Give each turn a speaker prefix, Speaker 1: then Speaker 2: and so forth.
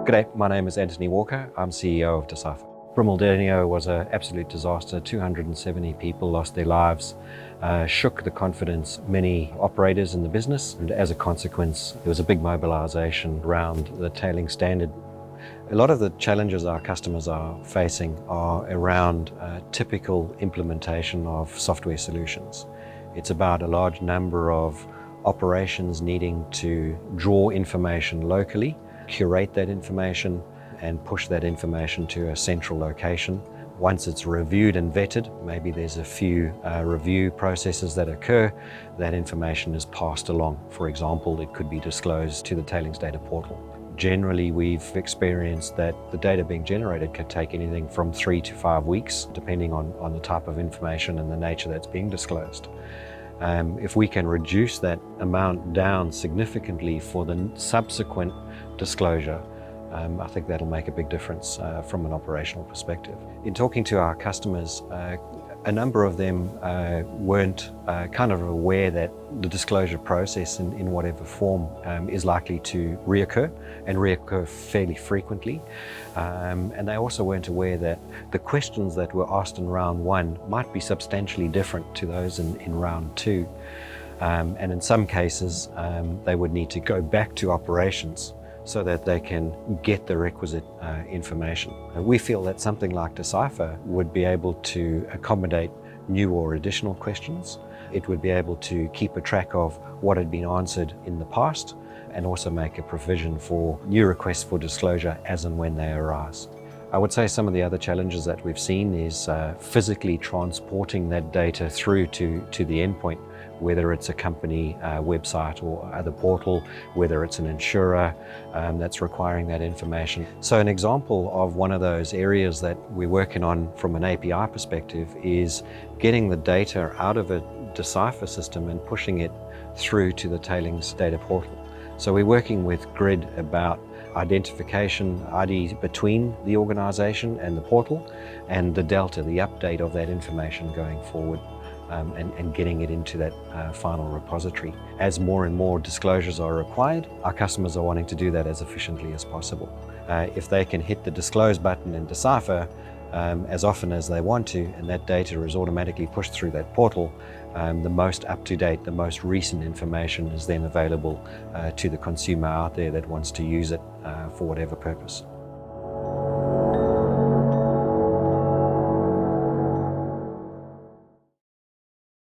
Speaker 1: G'day, my name is Anthony Walker. I'm CEO of Decipher. Brumaldenio was an absolute disaster. 270 people lost their lives, shook the confidence of many operators in the business, and as a consequence, there was a big mobilization around the tailings standard. A lot of the challenges our customers are facing are around typical implementation of software solutions. It's about a large number of operations needing to draw information locally, curate that information, and push that information to a central location. Once it's reviewed and vetted, maybe there's a few review processes that occur, that information is passed along. For example, it could be disclosed to the Tailings Data Portal. Generally, we've experienced that the data being generated could take anything from 3 to 5 weeks, depending on the type of information and the nature that's being disclosed. If we can reduce that amount down significantly for the subsequent disclosure, I think that'll make a big difference from an operational perspective. In talking to our customers, a number of them weren't kind of aware that the disclosure process in whatever form is likely to reoccur and reoccur fairly frequently. And they also weren't aware that the questions that were asked in round one might be substantially different to those in round two. And in some cases, they would need to go back to operations so that they can get the requisite information. We feel that something like Decipher would be able to accommodate new or additional questions. It would be able to keep a track of what had been answered in the past and also make a provision for new requests for disclosure as and when they arise. I would say some of the other challenges that we've seen is physically transporting that data through to the endpoint, whether it's a company website or other portal, whether it's an insurer that's requiring that information. So an example of one of those areas that we're working on from an API perspective is getting the data out of a Decipher system and pushing it through to the Tailings Data Portal. So we're working with Grid about identification, ID between the organization and the portal, and the delta, the update of that information going forward. And getting it into that final repository. As more and more disclosures are required, our customers are wanting to do that as efficiently as possible. If they can hit the disclose button in Decipher as often as they want to, and that data is automatically pushed through that portal, the most up-to-date, the most recent information is then available to the consumer out there that wants to use it for whatever purpose.